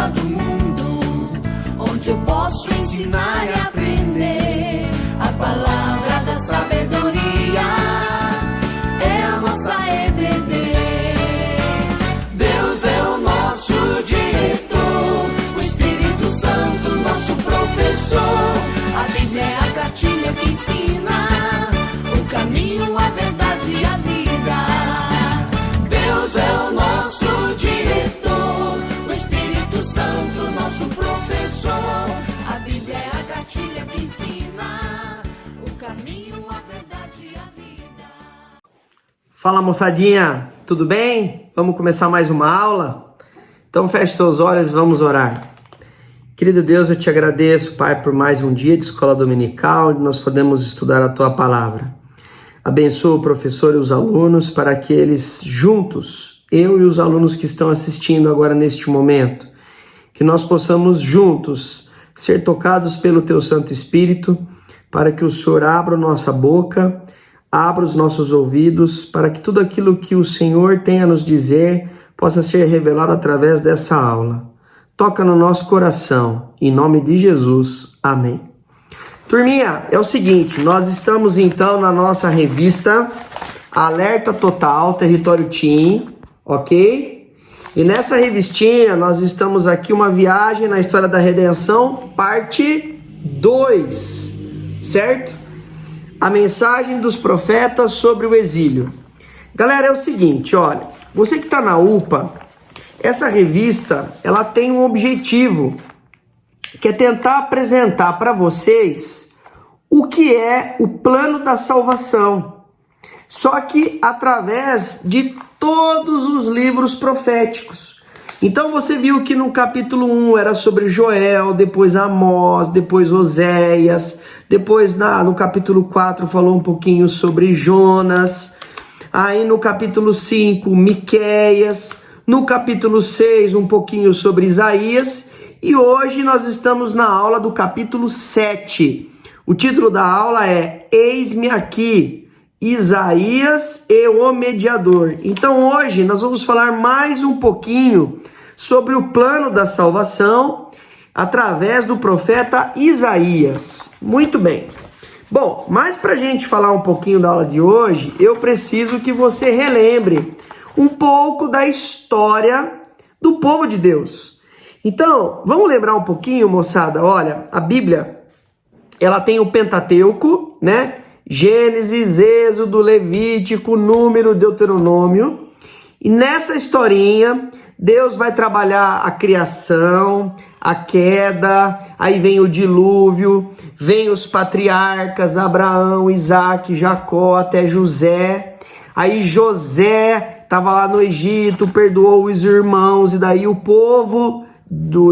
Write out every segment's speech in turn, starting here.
escola do mundo, onde eu posso ensinar e aprender. A palavra da sabedoria é a nossa EBD. Deus é o nosso diretor, o Espírito Santo nosso professor. A Bíblia é a cartilha que ensina o caminho, a verdade e a vida. Deus é o nosso diretor, o Espírito Santo nosso professor. A Bíblia é a cartilha que ensina o caminho, a verdade e a vida. Fala, moçadinha, tudo bem? Vamos começar mais uma aula? Então feche seus olhos e vamos orar. Querido Deus, eu te agradeço, Pai, por mais um dia de escola dominical, onde nós podemos estudar a Tua Palavra. Abençoa o professor e os alunos para que eles juntos, eu e os alunos que estão assistindo agora neste momento, que nós possamos juntos ser tocados pelo Teu Santo Espírito, para que o Senhor abra nossa boca, abra os nossos ouvidos, para que tudo aquilo que o Senhor tem a nos dizer possa ser revelado através dessa aula. Toca no nosso coração, em nome de Jesus, amém. Turminha, é o seguinte, nós estamos então na nossa revista Alerta Total, Território Teen, ok? E nessa revistinha nós estamos aqui uma viagem na história da redenção, parte 2, certo? A mensagem dos profetas sobre o exílio. Galera, é o seguinte, olha, você que está na UPA, essa revista, ela tem um objetivo, que é tentar apresentar para vocês o que é o plano da salvação, só que através de todos os livros proféticos. Então você viu que no capítulo 1 era sobre Joel, depois Amós, depois Oséias, depois no capítulo 4 falou um pouquinho sobre Jonas, aí no capítulo 5 Miqueias, no capítulo 6 um pouquinho sobre Isaías, e hoje nós estamos na aula do capítulo 7. O título da aula é Eis-me aqui, Isaías e o Mediador. Então hoje nós vamos falar mais um pouquinho sobre o plano da salvação através do profeta Isaías. Muito bem. Bom, mas para a gente falar um pouquinho da aula de hoje, eu preciso que você relembre um pouco da história do povo de Deus. Então, vamos lembrar um pouquinho, moçada? Olha, a Bíblia, ela tem o Pentateuco, né? Gênesis, Êxodo, Levítico, Número, Deuteronômio. E nessa historinha, Deus vai trabalhar a criação, a queda, aí vem o dilúvio, vem os patriarcas, Abraão, Isaac, Jacó, até José. Aí José estava lá no Egito, perdoou os irmãos, e daí o povo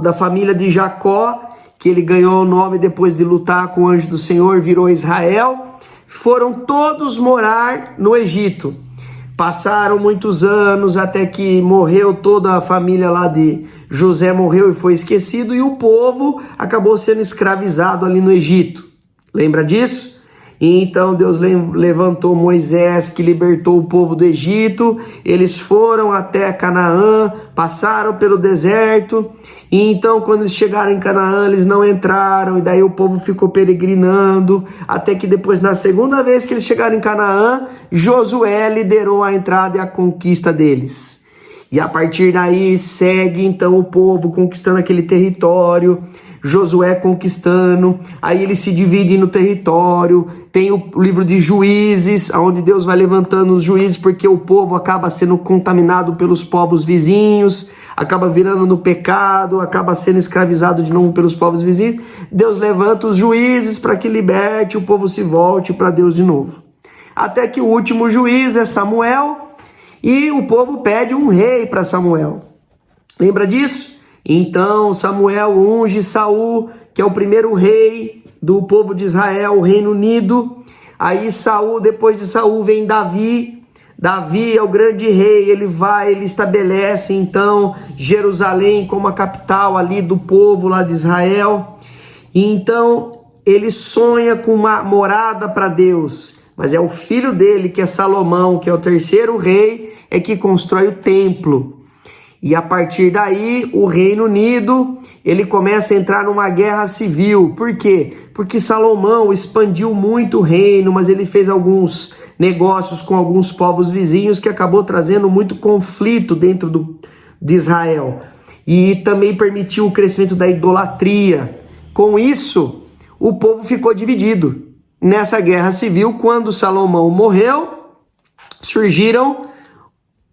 da família de Jacó, que ele ganhou o nome depois de lutar com o anjo do Senhor, virou Israel, foram todos morar no Egito. Passaram muitos anos até que morreu toda a família lá de José, morreu e foi esquecido, e o povo acabou sendo escravizado ali no Egito. Lembra disso? E então Deus levantou Moisés, que libertou o povo do Egito. Eles foram até Canaã, passaram pelo deserto, e então quando eles chegaram em Canaã, eles não entraram, e daí o povo ficou peregrinando, até que depois, na segunda vez que eles chegaram em Canaã, Josué liderou a entrada e a conquista deles. E a partir daí segue então o povo conquistando aquele território, Josué conquistando, aí ele se divide no território, tem o livro de Juízes, onde Deus vai levantando os juízes, porque o povo acaba sendo contaminado pelos povos vizinhos, acaba virando no pecado, acaba sendo escravizado de novo pelos povos vizinhos. Deus levanta os juízes para que liberte, o povo se volte para Deus de novo. Até que o último juiz é Samuel, e o povo pede um rei para Samuel. Lembra disso? Então Samuel unge Saul, que é o primeiro rei do povo de Israel, o Reino Unido. Aí Saul, depois de Saul vem Davi. Davi é o grande rei, ele estabelece então Jerusalém como a capital ali do povo lá de Israel. E então ele sonha com uma morada para Deus, mas é o filho dele, que é Salomão, que é o terceiro rei, é que constrói o templo. E a partir daí, o Reino Unido, ele começa a entrar numa guerra civil. Por quê? Porque Salomão expandiu muito o reino, mas ele fez alguns negócios com alguns povos vizinhos que acabou trazendo muito conflito dentro de Israel. E também permitiu o crescimento da idolatria. Com isso, o povo ficou dividido. Nessa guerra civil, quando Salomão morreu, surgiram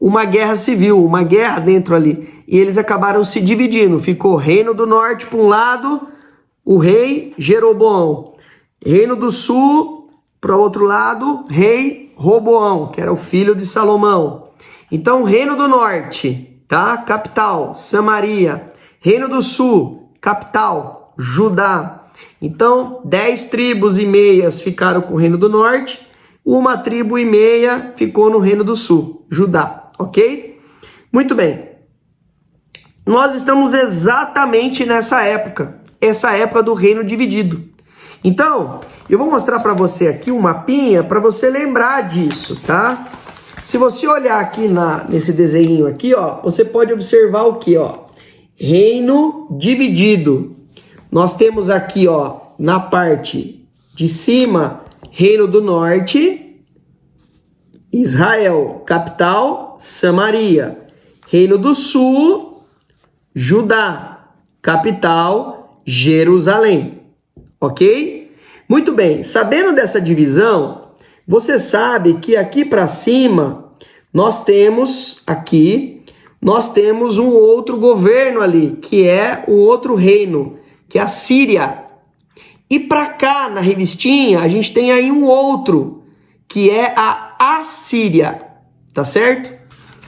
uma guerra civil, uma guerra dentro ali. E eles acabaram se dividindo. Ficou o Reino do Norte para um lado, o rei Jeroboão. Reino do Sul, para o outro lado, rei Roboão, que era o filho de Salomão. Então, Reino do Norte, tá? Capital, Samaria. Reino do Sul, capital, Judá. Então, 10 tribos e meias ficaram com o Reino do Norte, uma tribo e meia ficou no Reino do Sul, Judá. Ok? Muito bem. Nós estamos exatamente nessa época. Essa época do reino dividido. Então, eu vou mostrar para você aqui um mapinha para você lembrar disso, tá? Se você olhar aqui nesse desenho aqui, ó, você pode observar o que, ó? Reino dividido. Nós temos aqui, ó, na parte de cima, Reino do Norte, Israel, capital, Samaria. Reino do Sul, Judá, capital, Jerusalém. Ok? Muito bem, sabendo dessa divisão, você sabe que aqui para cima, nós temos um outro governo ali, que é um outro reino, que é a Síria. E para cá, na revistinha, a gente tem aí um outro, que é a Assíria, tá certo?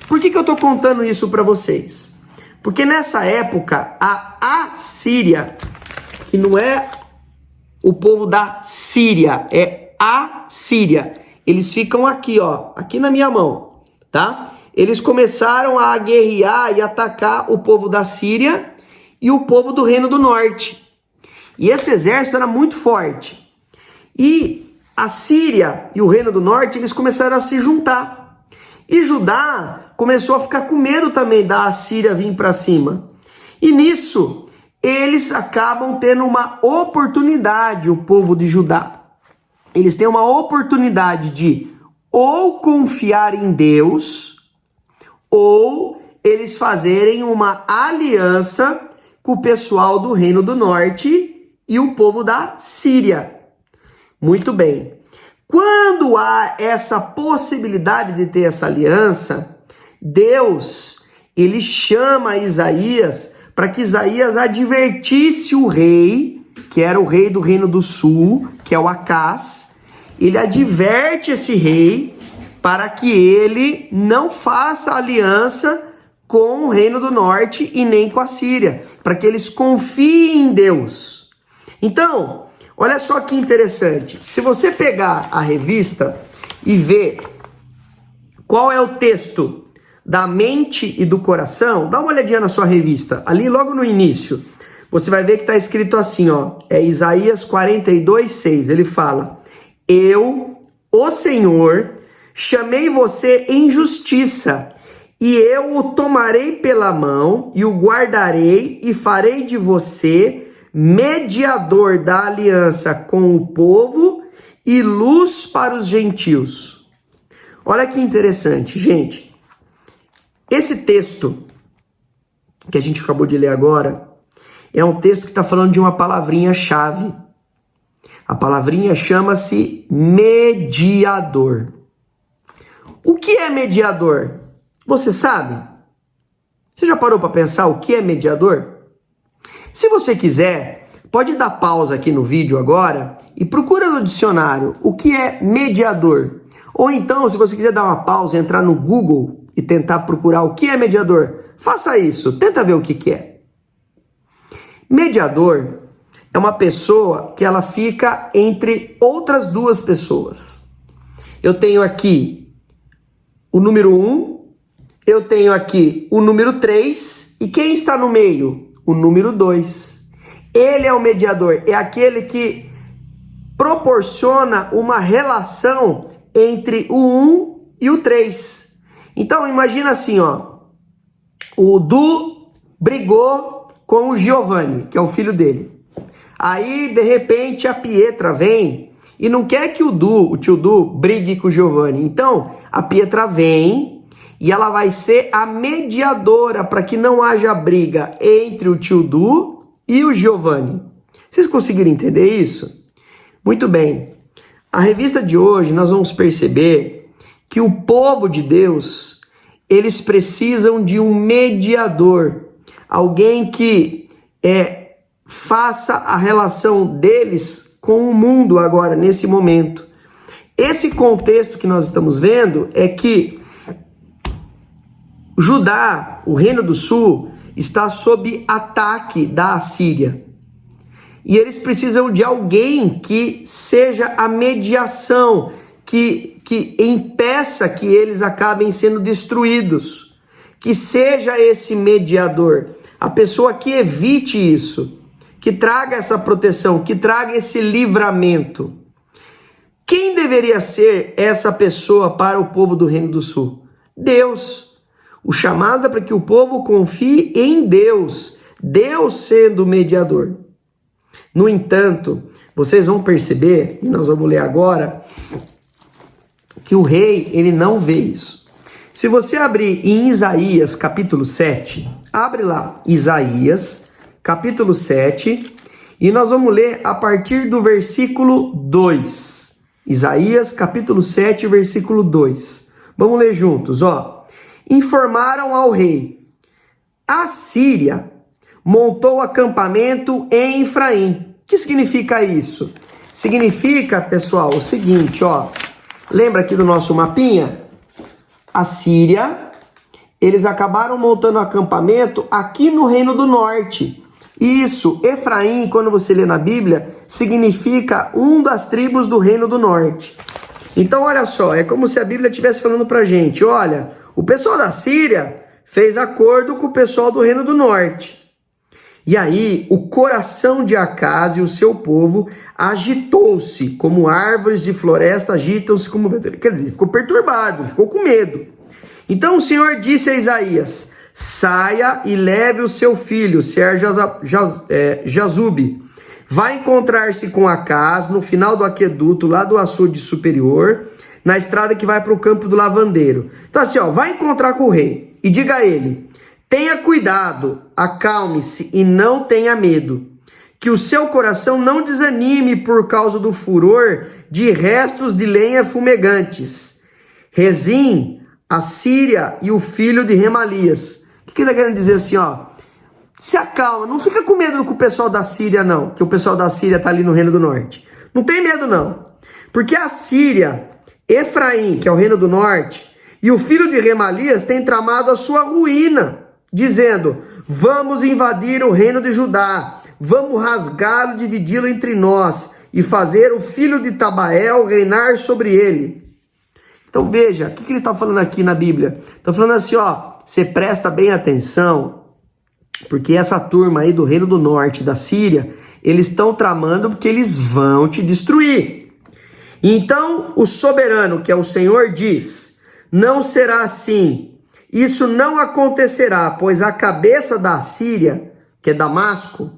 Por que eu tô contando isso para vocês? Porque nessa época, a Assíria, que não é o povo da Síria, é a Síria. Eles ficam aqui, ó, aqui na minha mão, tá? Eles começaram a guerrear e atacar o povo da Síria e o povo do Reino do Norte. E esse exército era muito forte. E a Síria e o Reino do Norte, eles começaram a se juntar. E Judá começou a ficar com medo também da Assíria vir para cima. E nisso, eles acabam tendo uma oportunidade, o povo de Judá. Eles têm uma oportunidade de ou confiar em Deus, ou eles fazerem uma aliança com o pessoal do Reino do Norte e o povo da Síria. Muito bem. Quando há essa possibilidade de ter essa aliança, Deus, ele chama Isaías para que Isaías advertisse o rei, que era o rei do Reino do Sul, que é o Acás. Ele adverte esse rei para que ele não faça aliança com o Reino do Norte e nem com a Síria, para que eles confiem em Deus. Então, olha só que interessante. Se você pegar a revista e ver qual é o texto da mente e do coração, dá uma olhadinha na sua revista. Ali logo no início, você vai ver que está escrito assim, ó. É Isaías 42:6. Ele fala: Eu, o Senhor, chamei você em justiça, e eu o tomarei pela mão e o guardarei e farei de você mediador da aliança com o povo e luz para os gentios. Olha que interessante, gente. Esse texto que a gente acabou de ler agora é um texto que está falando de uma palavrinha-chave. A palavrinha chama-se mediador. O que é mediador? Você sabe? Você já parou para pensar o que é mediador? Se você quiser, pode dar pausa aqui no vídeo agora e procura no dicionário o que é mediador. Ou então, se você quiser dar uma pausa e entrar no Google e tentar procurar o que é mediador, faça isso, tenta ver o que é. Mediador é uma pessoa que ela fica entre outras duas pessoas. Eu tenho aqui o número 1, eu tenho aqui o número 3, e quem está no meio? O número 2. Ele é o mediador, é aquele que proporciona uma relação entre o 1 e o 3. Então, imagina assim, ó. o Du brigou com o Giovanni, que é o filho dele. Aí, de repente, a Pietra vem e não quer que o tio Du, brigue com o Giovanni. Então, a Pietra vem e ela vai ser a mediadora para que não haja briga entre o tio Du e o Giovanni. Vocês conseguiram entender isso? Muito bem. A revista de hoje nós vamos perceber que o povo de Deus, eles precisam de um mediador, alguém que faça a relação deles com o mundo agora, nesse momento. Esse contexto que nós estamos vendo é que Judá, o Reino do Sul, está sob ataque da Assíria. E eles precisam de alguém que seja a mediação, que impeça que eles acabem sendo destruídos. Que seja esse mediador, a pessoa que evite isso, que traga essa proteção, que traga esse livramento. Quem deveria ser essa pessoa para o povo do Reino do Sul? Deus. O chamado é para que o povo confie em Deus, Deus sendo o mediador. No entanto, vocês vão perceber, e nós vamos ler agora, que o rei, ele não vê isso. Se você abrir em Isaías capítulo 7, abre lá, Isaías capítulo 7, e nós vamos ler a partir do versículo 2. Isaías capítulo 7, versículo 2. Vamos ler juntos, ó. Informaram ao rei: a Síria montou acampamento em Efraim. O que significa isso? Significa, pessoal, o seguinte, ó. Lembra aqui do nosso mapinha? A Síria, eles acabaram montando acampamento aqui no Reino do Norte. Isso, Efraim, quando você lê na Bíblia, significa uma das tribos do Reino do Norte. Então, olha só, é como se a Bíblia estivesse falando pra gente, olha, o pessoal da Síria fez acordo com o pessoal do Reino do Norte. E aí, o coração de Acaz e o seu povo agitou-se, como árvores de floresta agitam-se como vento. Quer dizer, ficou perturbado, ficou com medo. Então o Senhor disse a Isaías: saia e leve o seu filho, Jazube. Vai encontrar-se com Acaz no final do aqueduto, lá do açude superior, na estrada que vai para o campo do lavandeiro. Então assim, ó, vai encontrar com o rei e diga a ele: tenha cuidado, acalme-se e não tenha medo. Que o seu coração não desanime por causa do furor de restos de lenha fumegantes. Rezim, a Síria e o filho de Remalias. O que ele está querendo dizer assim, ó? Se acalma, não fica com medo com o pessoal da Síria, não. Que o pessoal da Síria está ali no Reino do Norte. Não tem medo, não. Porque a Síria, Efraim, que é o Reino do Norte, e o filho de Remalias têm tramado a sua ruína, dizendo: vamos invadir o reino de Judá, vamos rasgá-lo, dividi-lo entre nós e fazer o filho de Tabael reinar sobre ele. Então veja, o que ele está falando aqui na Bíblia? Está falando assim, ó, você presta bem atenção, porque essa turma aí do Reino do Norte, da Síria, eles estão tramando porque eles vão te destruir. Então o soberano, que é o Senhor, diz: não será assim. Isso não acontecerá, pois a cabeça da Síria, que é Damasco,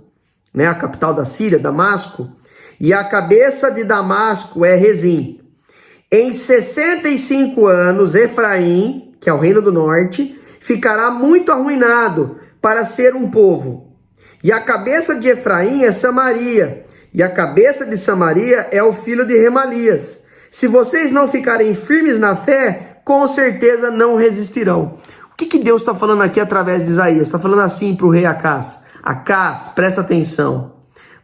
né, a capital da Síria, Damasco, e a cabeça de Damasco é Rezim. Em 65 anos, Efraim, que é o Reino do Norte, ficará muito arruinado para ser um povo. E a cabeça de Efraim é Samaria, e a cabeça de Samaria é o filho de Remalias. Se vocês não ficarem firmes na fé, com certeza não resistirão. O que Deus está falando aqui através de Isaías? Está falando assim para o rei Acaz: Acaz, presta atenção.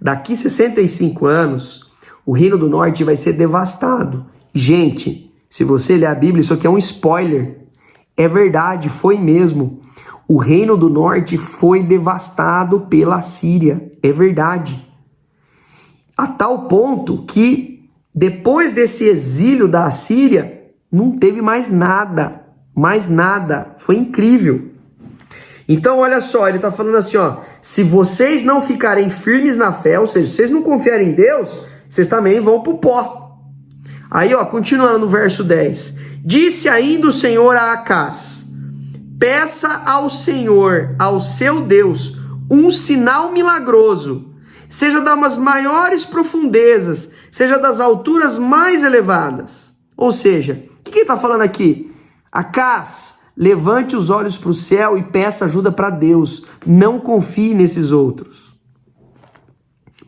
Daqui 65 anos, o Reino do Norte vai ser devastado. Gente, se você ler a Bíblia, isso aqui é um spoiler. É verdade, foi mesmo. O Reino do Norte foi devastado pela Síria. É verdade. A tal ponto que, depois desse exílio da Síria, não teve mais nada. Mais nada. Foi incrível. Então, olha só, ele está falando assim, ó: se vocês não ficarem firmes na fé, ou seja, se vocês não confiarem em Deus, vocês também vão pro pó. Aí, ó, continuando no verso 10. Disse ainda o Senhor a Acaz: peça ao Senhor, ao seu Deus, um sinal milagroso, seja das maiores profundezas, seja das alturas mais elevadas. Ou seja, o que ele está falando aqui? Acás, levante os olhos para o céu e peça ajuda para Deus. Não confie nesses outros.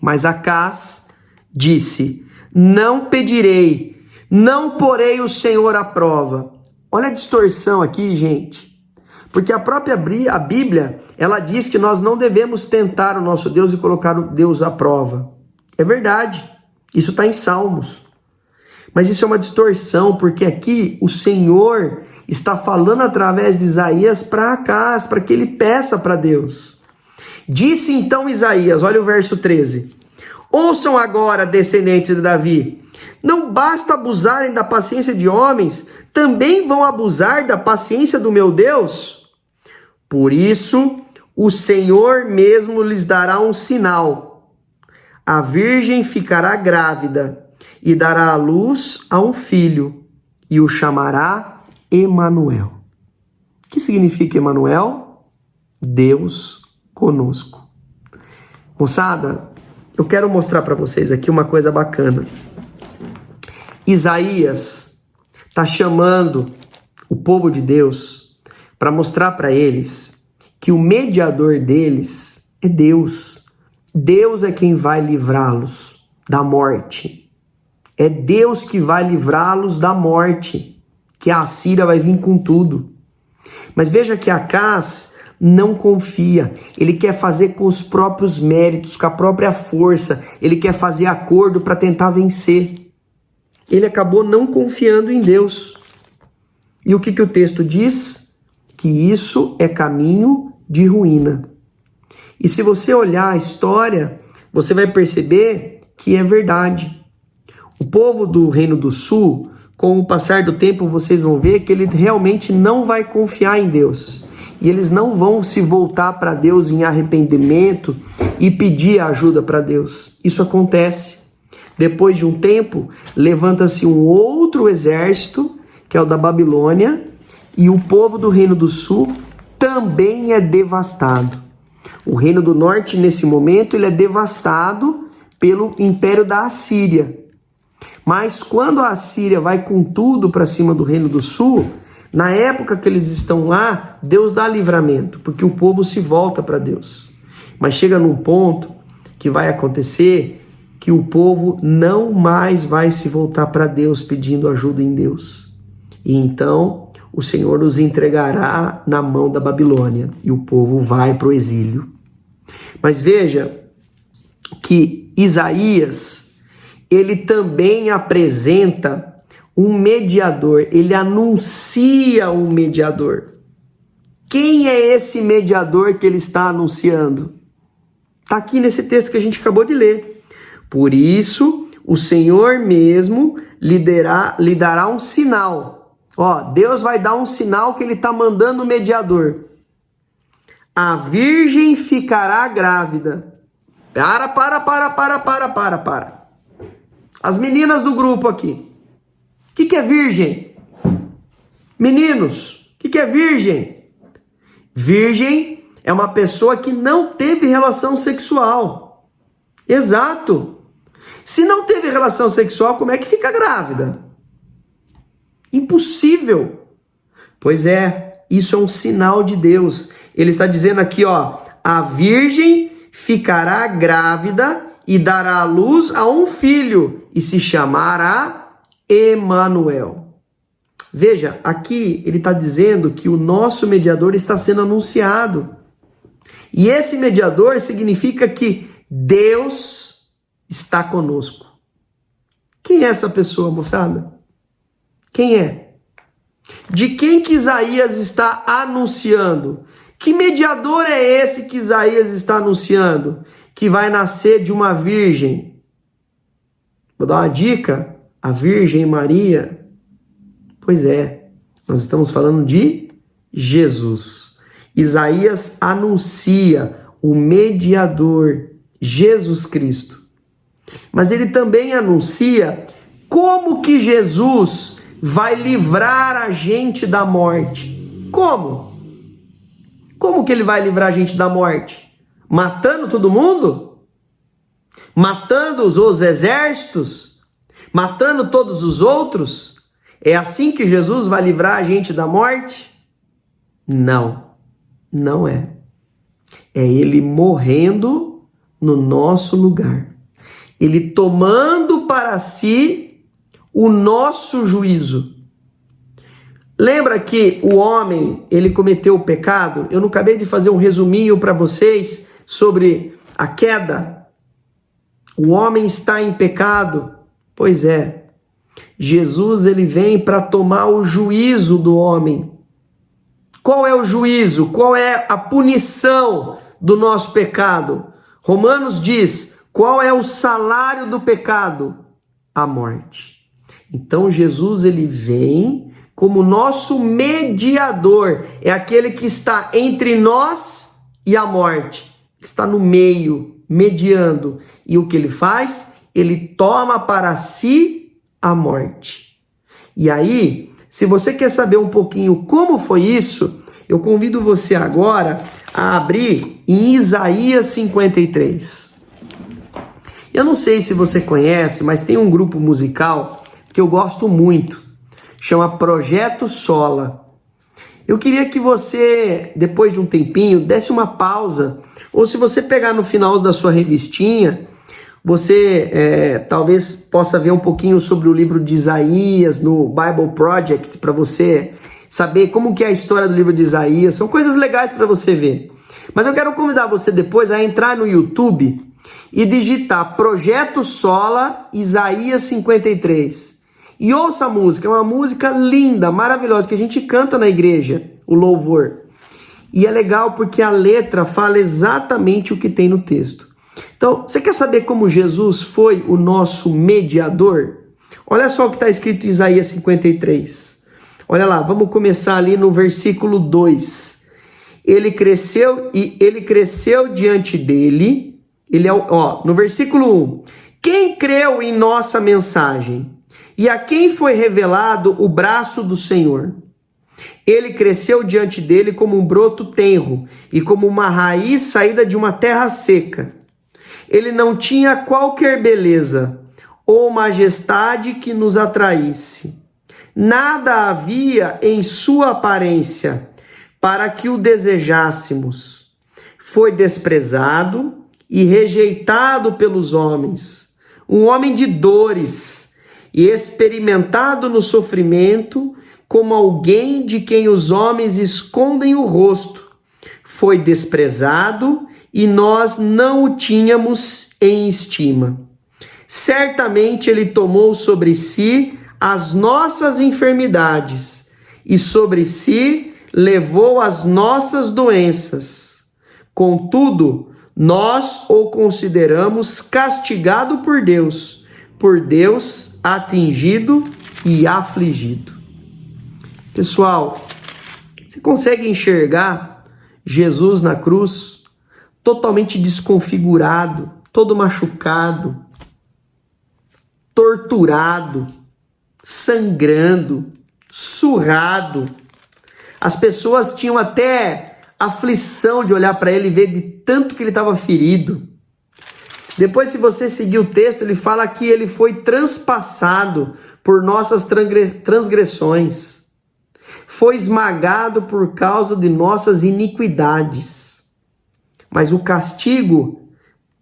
Mas Acás disse: não pedirei, não porei o Senhor à prova. Olha a distorção aqui, gente. Porque a própria Bíblia, ela diz que nós não devemos tentar o nosso Deus e colocar o Deus à prova. É verdade. Isso está em Salmos. Mas isso é uma distorção, porque aqui o Senhor está falando através de Isaías para Acás, para que ele peça para Deus. Disse então Isaías, olha o verso 13. Ouçam agora, descendentes de Davi. Não basta abusarem da paciência de homens, também vão abusar da paciência do meu Deus? Por isso, o Senhor mesmo lhes dará um sinal. A virgem ficará grávida e dará à luz a um filho, e o chamará Emanuel. O que significa Emanuel? Deus conosco. Moçada, eu quero mostrar para vocês aqui uma coisa bacana. Isaías está chamando o povo de Deus para mostrar para eles que o mediador deles é Deus. Deus é quem vai livrá-los da morte. É Deus que vai livrá-los da morte, que a Assíria vai vir com tudo. Mas veja que Acás não confia. Ele quer fazer com os próprios méritos, com a própria força. Ele quer fazer acordo para tentar vencer. Ele acabou não confiando em Deus. E o que o texto diz? Que isso é caminho de ruína. E se você olhar a história, você vai perceber que é verdade. O povo do Reino do Sul, com o passar do tempo, vocês vão ver que ele realmente não vai confiar em Deus. E eles não vão se voltar para Deus em arrependimento e pedir ajuda para Deus. Isso acontece. Depois de um tempo, levanta-se um outro exército, que é o da Babilônia, e o povo do Reino do Sul também é devastado. O Reino do Norte, nesse momento, ele é devastado pelo Império da Assíria. Mas quando a Assíria vai com tudo para cima do Reino do Sul, na época que eles estão lá, Deus dá livramento, porque o povo se volta para Deus. Mas chega num ponto que vai acontecer que o povo não mais vai se voltar para Deus pedindo ajuda em Deus. E então o Senhor os entregará na mão da Babilônia e o povo vai para o exílio. Mas veja que Isaías, ele também apresenta um mediador, ele anuncia um mediador. Quem é esse mediador que ele está anunciando? Está aqui nesse texto que a gente acabou de ler. Por isso, o Senhor mesmo lhe dará um sinal. Ó, Deus vai dar um sinal que ele está mandando o mediador. A virgem ficará grávida. Para. As meninas do grupo aqui. O que é virgem? Meninos, o que é virgem? Virgem é uma pessoa que não teve relação sexual. Exato. Se não teve relação sexual, como é que fica grávida? Impossível. Pois é, isso é um sinal de Deus. Ele está dizendo aqui, ó, a virgem ficará grávida e dará à luz a um filho e se chamará Emanuel. Veja, aqui ele está dizendo que o nosso mediador está sendo anunciado. E esse mediador significa que Deus está conosco. Quem é essa pessoa, moçada? Quem é? De quem que Isaías está anunciando? Que mediador é esse que Isaías está anunciando? Que vai nascer de uma virgem. Vou dar uma dica. A Virgem Maria. Pois é, nós estamos falando de Jesus. Isaías anuncia o mediador, Jesus Cristo. Mas ele também anuncia como que Jesus vai livrar a gente da morte. Como? Como que ele vai livrar a gente da morte? Matando todo mundo? Matando os exércitos? Matando todos os outros? É assim que Jesus vai livrar a gente da morte? Não, não é. É ele morrendo no nosso lugar. Ele tomando para si o nosso juízo. Lembra que o homem, ele cometeu o pecado? Eu não acabei de fazer um resuminho para vocês sobre a queda? O homem está em pecado? Pois é. Jesus, ele vem para tomar o juízo do homem. Qual é o juízo? Qual é a punição do nosso pecado? Romanos diz, qual é o salário do pecado? A morte. Então Jesus, ele vem como nosso mediador, é aquele que está entre nós e a morte, está no meio, mediando. E o que ele faz? Ele toma para si a morte. E aí, se você quer saber um pouquinho como foi isso, eu convido você agora a abrir em Isaías 53. Eu não sei se você conhece, mas tem um grupo musical que eu gosto muito. Chama Projeto Sola. Eu queria que você, depois de um tempinho, desse uma pausa. Ou se você pegar no final da sua revistinha, você talvez possa ver um pouquinho sobre o livro de Isaías no Bible Project, para você saber como que é a história do livro de Isaías. São coisas legais para você ver. Mas eu quero convidar você depois a entrar no YouTube e digitar Projeto Sola Isaías 53. E ouça a música, é uma música linda, maravilhosa, que a gente canta na igreja, o louvor. E é legal porque a letra fala exatamente o que tem no texto. Então, você quer saber como Jesus foi o nosso mediador? Olha só o que está escrito em Isaías 53. Olha lá, vamos começar ali no versículo 2. Ele cresceu diante dele. No versículo 1. Quem creu em nossa mensagem? E a quem foi revelado o braço do Senhor? Ele cresceu diante dele como um broto tenro e como uma raiz saída de uma terra seca. Ele não tinha qualquer beleza ou majestade que nos atraísse. Nada havia em sua aparência para que o desejássemos. Foi desprezado e rejeitado pelos homens, um homem de dores e experimentado no sofrimento, como alguém de quem os homens escondem o rosto. Foi desprezado e nós não o tínhamos em estima. Certamente ele tomou sobre si as nossas enfermidades e sobre si levou as nossas doenças. Contudo, nós o consideramos castigado por Deus atingido e afligido. Pessoal, você consegue enxergar Jesus na cruz totalmente desconfigurado, todo machucado, torturado, sangrando, surrado. As pessoas tinham até aflição de olhar para ele e ver de tanto que ele estava ferido. Depois, se você seguir o texto, ele fala que ele foi transpassado por nossas transgressões. Foi esmagado por causa de nossas iniquidades. Mas o castigo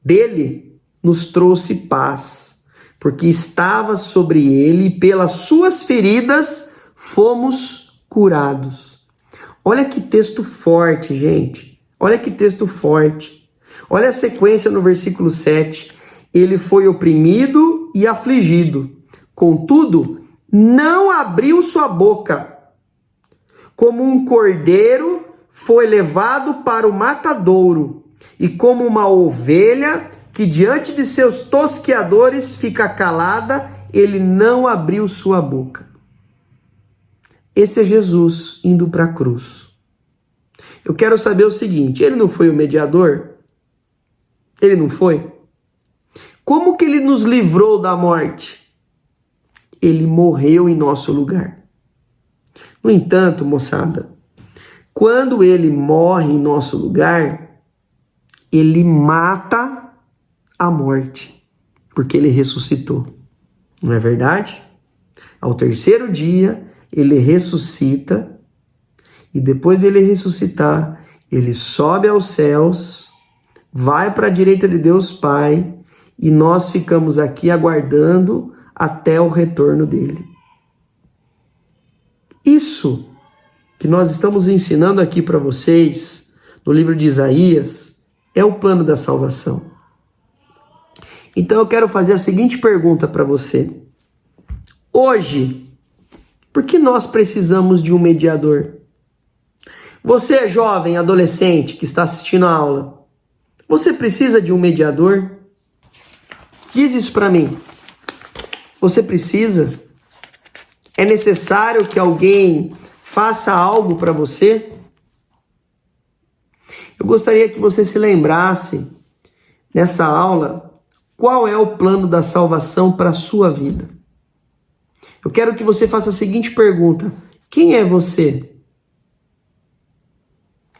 dele nos trouxe paz, porque estava sobre ele e pelas suas feridas fomos curados. Olha que texto forte, gente. Olha que texto forte. Olha a sequência no versículo 7. Ele foi oprimido e afligido. Contudo, não abriu sua boca. Como um cordeiro foi levado para o matadouro. E como uma ovelha que diante de seus tosqueadores fica calada, ele não abriu sua boca. Esse é Jesus indo para a cruz. Eu quero saber o seguinte, ele não foi o mediador? Ele não foi? Como que ele nos livrou da morte? Ele morreu em nosso lugar. No entanto, moçada, quando ele morre em nosso lugar, ele mata a morte, porque ele ressuscitou. Não é verdade? Ao terceiro dia, ele ressuscita, e depois de ele ressuscitar, ele sobe aos céus, vai para a direita de Deus Pai, e nós ficamos aqui aguardando até o retorno dele. Isso que nós estamos ensinando aqui para vocês, no livro de Isaías, é o plano da salvação. Então eu quero fazer a seguinte pergunta para você. Hoje, por que nós precisamos de um mediador? Você, jovem, adolescente que está assistindo a aula, você precisa de um mediador? Diz isso para mim. Você precisa? É necessário que alguém faça algo para você? Eu gostaria que você se lembrasse, nessa aula, qual é o plano da salvação para a sua vida. Eu quero que você faça a seguinte pergunta: quem é você?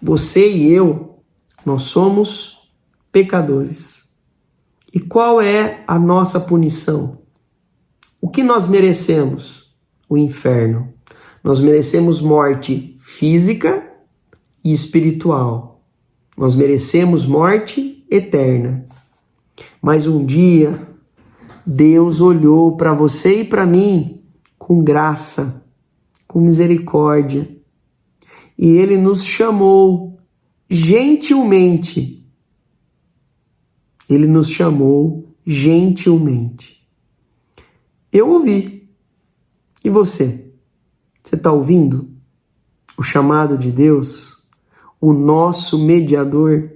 Você e eu, nós somos pecadores. E qual é a nossa punição? O que nós merecemos? O inferno. Nós merecemos morte física e espiritual. Nós merecemos morte eterna. Mas um dia, Deus olhou para você e para mim com graça, com misericórdia. E Ele nos chamou gentilmente. Ele nos chamou gentilmente. Eu ouvi. E você? Você está ouvindo o chamado de Deus? O nosso mediador?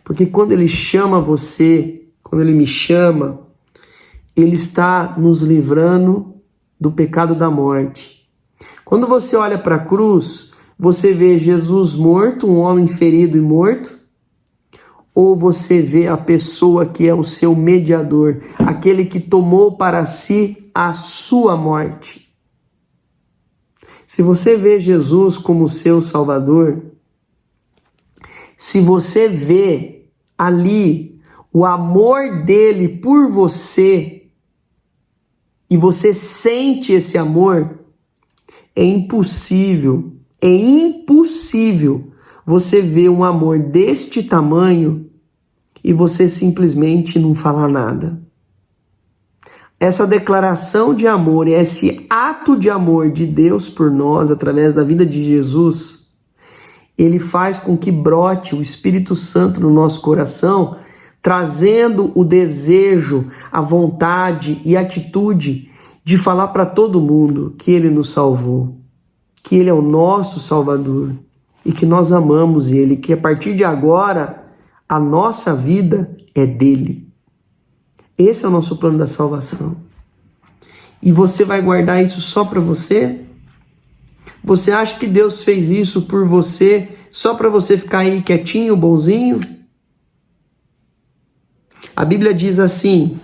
Porque quando Ele chama você, quando Ele me chama, Ele está nos livrando do pecado da morte. Quando você olha para a cruz, você vê Jesus morto, um homem ferido e morto? Ou você vê a pessoa que é o seu mediador, aquele que tomou para si a sua morte? Se você vê Jesus como seu Salvador, se você vê ali o amor dele por você, e você sente esse amor, é impossível você ver um amor deste tamanho e você simplesmente não falar nada. Essa declaração de amor e esse ato de amor de Deus por nós, através da vida de Jesus, ele faz com que brote o Espírito Santo no nosso coração, trazendo o desejo, a vontade e a atitude de falar para todo mundo que Ele nos salvou, que Ele é o nosso Salvador e que nós amamos Ele, que a partir de agora a nossa vida é dele. Esse é o nosso plano da salvação. E você vai guardar isso só para você? Você acha que Deus fez isso por você só para você ficar aí quietinho, bonzinho? A Bíblia diz assim,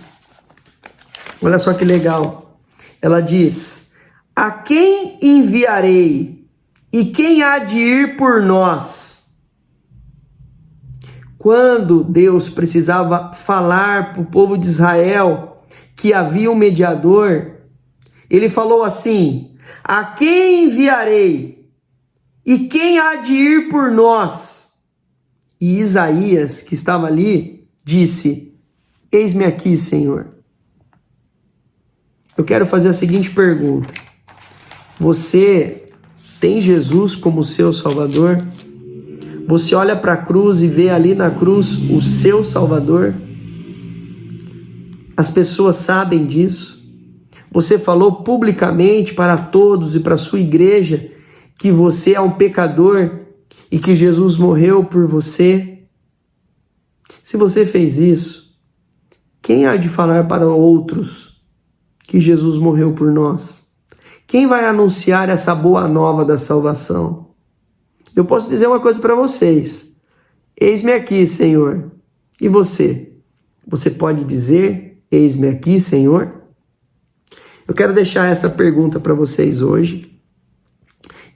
olha só que legal. Ela diz: a quem enviarei e quem há de ir por nós? Quando Deus precisava falar para o povo de Israel que havia um mediador, ele falou assim: a quem enviarei e quem há de ir por nós? E Isaías, que estava ali, disse: eis-me aqui, Senhor. Eu quero fazer a seguinte pergunta: você tem Jesus como seu Salvador? Você olha para a cruz e vê ali na cruz o seu Salvador? As pessoas sabem disso? Você falou publicamente para todos e para a sua igreja que você é um pecador e que Jesus morreu por você? Se você fez isso, quem há de falar para outros que Jesus morreu por nós? Quem vai anunciar essa boa nova da salvação? Eu posso dizer uma coisa para vocês: eis-me aqui, Senhor. E você? Você pode dizer: eis-me aqui, Senhor? Eu quero deixar essa pergunta para vocês hoje.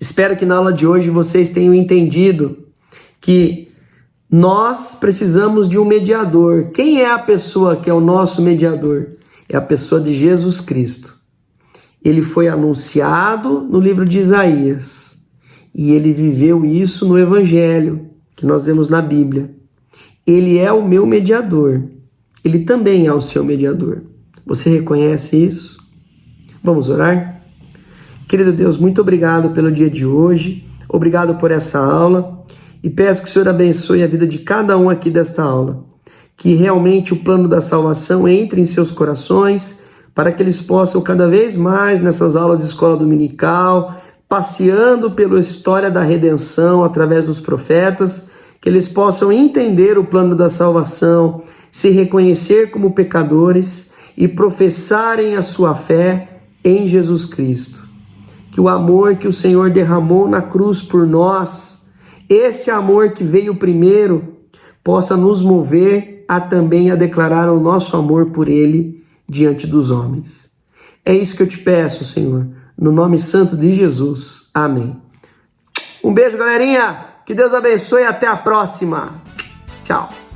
Espero que na aula de hoje vocês tenham entendido que nós precisamos de um mediador. Quem é a pessoa que é o nosso mediador? É a pessoa de Jesus Cristo. Ele foi anunciado no livro de Isaías e ele viveu isso no Evangelho que nós vemos na Bíblia. Ele é o meu mediador. Ele também é o seu mediador. Você reconhece isso? Vamos orar? Querido Deus, muito obrigado pelo dia de hoje. Obrigado por essa aula. E peço que o Senhor abençoe a vida de cada um aqui desta aula. Que realmente o plano da salvação entre em seus corações, para que eles possam cada vez mais nessas aulas de escola dominical, passeando pela história da redenção através dos profetas, que eles possam entender o plano da salvação, se reconhecer como pecadores e professarem a sua fé em Jesus Cristo. Que o amor que o Senhor derramou na cruz por nós, esse amor que veio primeiro, possa nos mover a também a declarar o nosso amor por Ele diante dos homens. É isso que eu te peço, Senhor, no nome santo de Jesus. Amém. Um beijo, galerinha. Que Deus abençoe e até a próxima. Tchau.